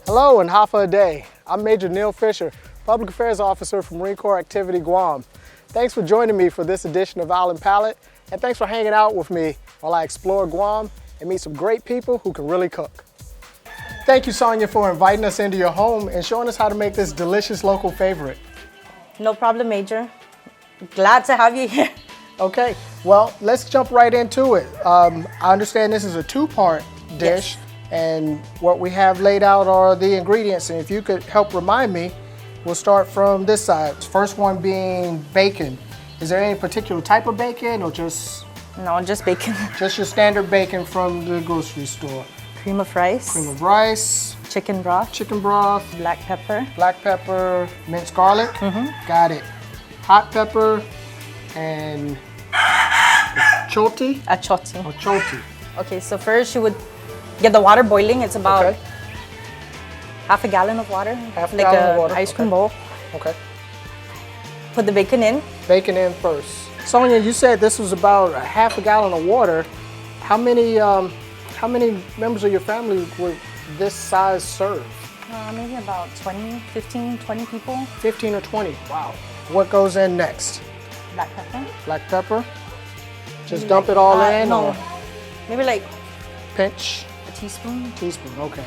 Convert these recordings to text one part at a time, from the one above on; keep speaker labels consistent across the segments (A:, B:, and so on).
A: Hello and Hafa a day. I'm Major Neil Fisher, Public Affairs Officer from Marine Corps Activity Guam. Thanks for joining me for this edition of Island Palate, and thanks for hanging out with me while I explore Guam and meet some great people who can really cook. Thank you, Sonia, for inviting us into your home and showing us how to make this delicious local favorite.
B: No problem, Major. Glad to have you here.
A: Okay, well, let's jump right into it. I understand this is a two-part dish.
B: Yes.
A: And what we have laid out are the ingredients. And if you could help remind me, we'll start from this side. First one being bacon. Is there any particular type of bacon or just?
B: No, just bacon.
A: Just your standard bacon from the grocery store.
B: Cream of rice.
A: Cream of rice.
B: Chicken broth.
A: Chicken broth.
B: Black pepper.
A: Black pepper. Minced garlic. Got it. Hot pepper and achoti.
B: Achoti.
A: Achoti.
B: Okay, so first you would get the water boiling. It's about
A: Okay.
B: half a gallon of water.
A: Half a
B: like
A: gallon of
B: a
A: water,
B: ice cream
A: okay.
B: bowl.
A: Okay.
B: Put the bacon in.
A: Bacon in first. Sonia, you said this was about a half a gallon of water. How many members of your family would this size serve?
B: Maybe about 15, 20 people.
A: 15 or 20, wow. What goes in next?
B: Black pepper.
A: Black pepper? Just dump it all in?
B: No,
A: Or
B: maybe like
A: pinch?
B: a teaspoon.
A: Teaspoon, okay.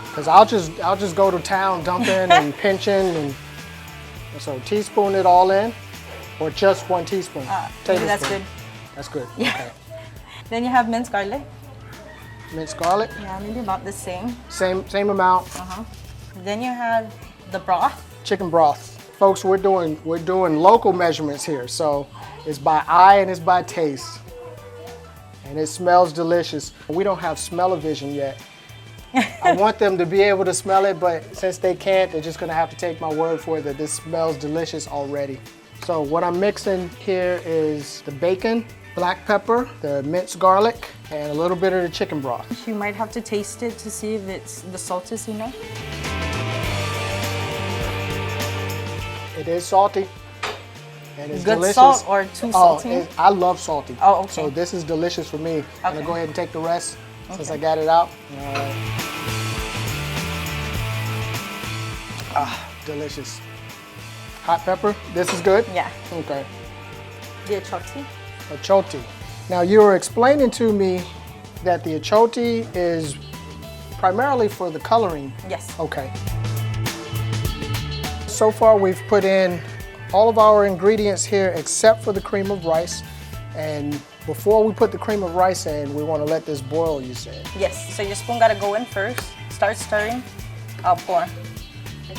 A: Because I'll just go to town dumping and pinching, and so teaspoon it all in, or just one teaspoon?
B: Maybe that's good.
A: That's good,
B: Yeah.
A: okay.
B: Then you have minced garlic.
A: Minced garlic?
B: Yeah, maybe about the same.
A: Same amount.
B: Then you have the broth.
A: Chicken broth. Folks, we're doing local measurements here, so it's by eye and it's by taste. And it smells delicious. We don't have smell-o-vision yet. I want them to be able to smell it, but since they can't, they're just gonna have to take my word for it that this smells delicious already. So what I'm mixing here is the bacon, black pepper, the minced garlic, and a little bit of the chicken broth.
B: You might have to taste it to see if the salt is enough.
A: It is salty. And it's
B: Good
A: delicious.
B: salt or too salty?
A: I love salty.
B: Oh, okay.
A: So this is delicious for me. I'm gonna
B: Okay.
A: go ahead and take the rest since I got it out. Delicious. Hot pepper, this is good?
B: Yeah.
A: Okay.
B: The achoti.
A: Achoti. Now you were explaining to me that the achoti is primarily for the coloring.
B: Yes.
A: Okay. So far we've put in all of our ingredients here except for the cream of rice. And before we put the cream of rice in, we want to let this boil, you said.
B: Yes. So your spoon gotta go in first. Start stirring. I'll pour.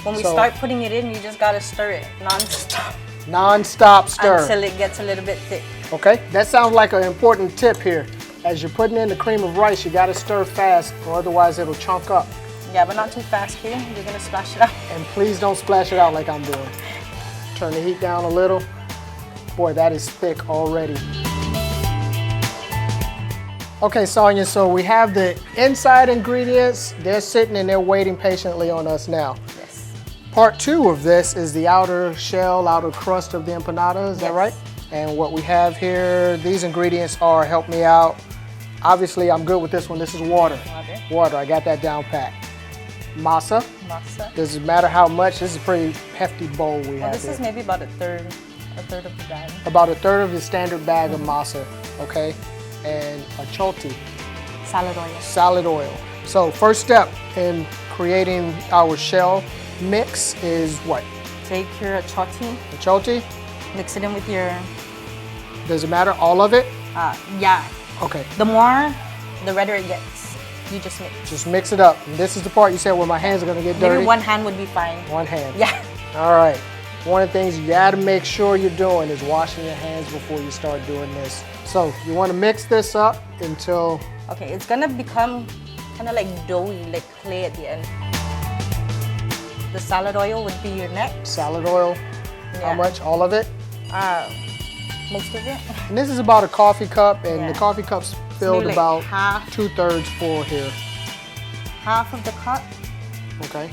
B: When we
A: So-
B: start putting it in, you just gotta stir it non-stop
A: Non-stop stir.
B: until it gets a little bit thick.
A: Okay, that sounds like an important tip here. As you're putting in the cream of rice, you gotta stir fast or otherwise it'll chunk up.
B: Yeah, but not too fast here. You're gonna splash it out.
A: And please don't splash it out like I'm doing. Turn the heat down a little. Boy, that is thick already. Okay, Sonia, so we have the inside ingredients. They're sitting and they're waiting patiently on us now.
B: Yes.
A: Part two of this is the outer shell, outer crust of the empanada, is that
B: Yes.
A: right? And what we have here, these ingredients are, help me out. Obviously, I'm good with this one. This is water.
B: Water.
A: Water, I got that down pat. Masa,
B: Masa.
A: doesn't matter how much, this is a pretty hefty bowl we
B: Well,
A: have
B: this
A: here.
B: is maybe about a third of the bag.
A: About a third of the standard bag of masa, okay? And achoti,
B: Salad oil.
A: salad oil. So first step in creating our shell mix is what?
B: Take your achoti,
A: Achoti,
B: mix it in with your,
A: does it matter, all of it?
B: yeah.
A: Okay,
B: The more, the redder it gets. You just mix.
A: just mix it up. And this is the part you said where my hands are gonna get dirty.
B: Maybe one hand would be fine.
A: One hand.
B: Yeah.
A: All right. One of the things you gotta make sure you're doing is washing your hands before you start doing this. So you wanna mix this up until,
B: Okay, it's gonna become kind of like doughy, like clay at the end. The salad oil would be your next.
A: salad oil, how
B: Yeah.
A: much? All of it?
B: Most of it.
A: And this is about a coffee cup, and
B: Yeah.
A: the coffee cup's filled
B: like
A: about
B: half.
A: 2/3 full here.
B: Half of the cup.
A: Okay,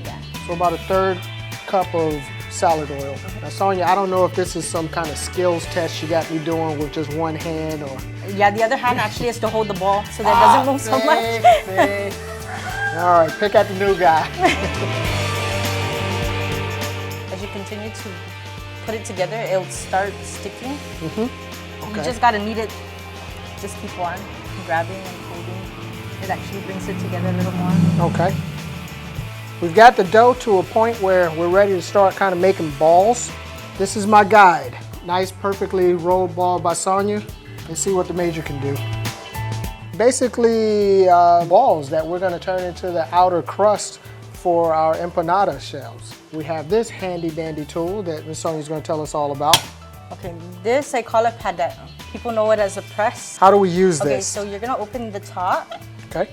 B: Yeah.
A: so about a third cup of salad oil. Now, Sonia, I don't know if this is some kind of skills test you got me doing with just one hand or.
B: Yeah, the other hand actually is to hold the ball so that it doesn't move so much.
A: See? All right, pick at the new guy.
B: As you continue to put it together, it'll start sticking.
A: Okay.
B: You just gotta knead it. Just keep on grabbing and holding. It actually brings it together a little more.
A: Okay. We've got the dough to a point where we're ready to start kind of making balls. This is my guide. Nice, perfectly rolled ball by Sonia. Let's see what the Major can do. Basically, balls that we're gonna turn into the outer crust for our empanada shells. We have this handy dandy tool that Miss Sonia's gonna tell us all about.
B: Okay, this I call a palate. People know it as a press.
A: How do we use
B: Okay,
A: this?
B: so you're gonna open the top.
A: Okay.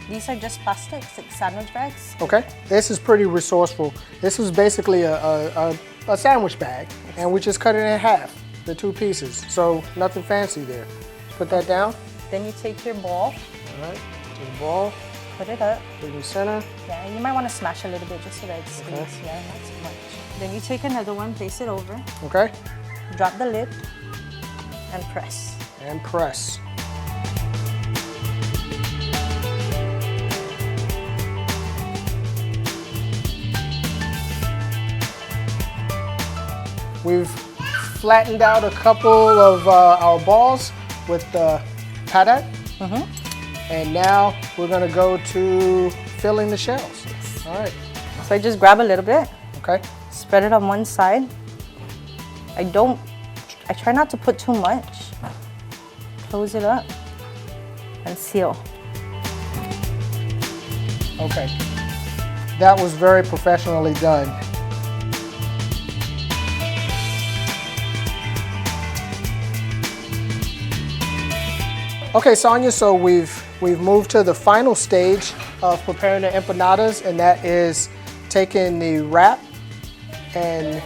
B: These are just plastics, like sandwich bags.
A: Okay. This is pretty resourceful. This is basically a sandwich bag, and we just cut it in half, the two pieces. So nothing fancy there. Put that down.
B: Then you take your ball,
A: All right. Take the ball,
B: put it up.
A: put it in the center.
B: Yeah, you might want to smash a little bit just so that it stays.
A: Okay.
B: Yeah, not too much. Then you take another one, place it over,
A: Okay.
B: drop the lid, and press.
A: And press. We've flattened out a couple of our balls with the palate. And now we're gonna go to filling the shells. All right.
B: So I just grab a little bit,
A: Okay.
B: spread it on one side. I try not to put too much. Close it up and seal.
A: Okay. That was very professionally done. Okay, Sonia, so we've moved to the final stage of preparing the empanadas, and that is taking the wrap, and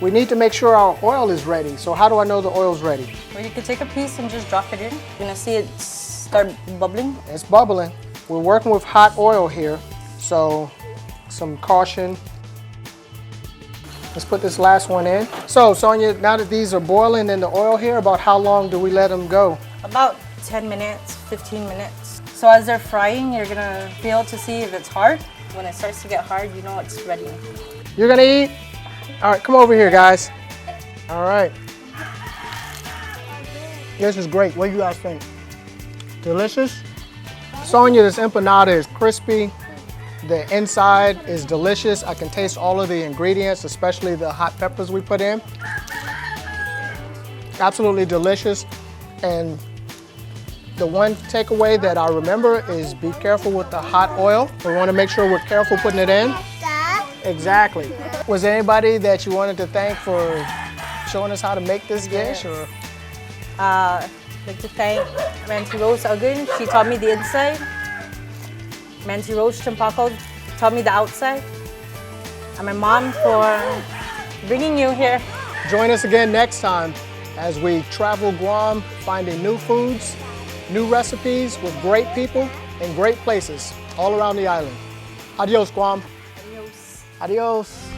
A: we need to make sure our oil is ready. So how do I know the oil's ready?
B: Or you could take a piece and just drop it in. You're gonna see it start bubbling.
A: It's bubbling. We're working with hot oil here, so some caution. Let's put this last one in. So, Sonia, now that these are boiling in the oil here, about how long do we let them go?
B: About 10 minutes, 15 minutes. So as they're frying, you're gonna feel to see if it's hard. When it starts to get hard, you know it's ready.
A: You're gonna eat? All right, come over here, guys. All right. This is great. What do you guys think? Delicious? Sonia, this empanada is crispy. The inside is delicious. I can taste all of the ingredients, especially the hot peppers we put in. Absolutely delicious. And the one takeaway that I remember is be careful with the hot oil. We want to make sure we're careful putting it in. Exactly. Was there anybody that you wanted to thank for showing us how to make this dish? Or?
B: I'd like to thank Manti Rose Agun. She taught me the inside. Manti Rose Champako taught me the outside. And my mom for bringing you here.
A: Join us again next time as we travel Guam, finding new foods, new recipes with great people and great places all around the island. Adios, Guam.
B: Adios.
A: Adios.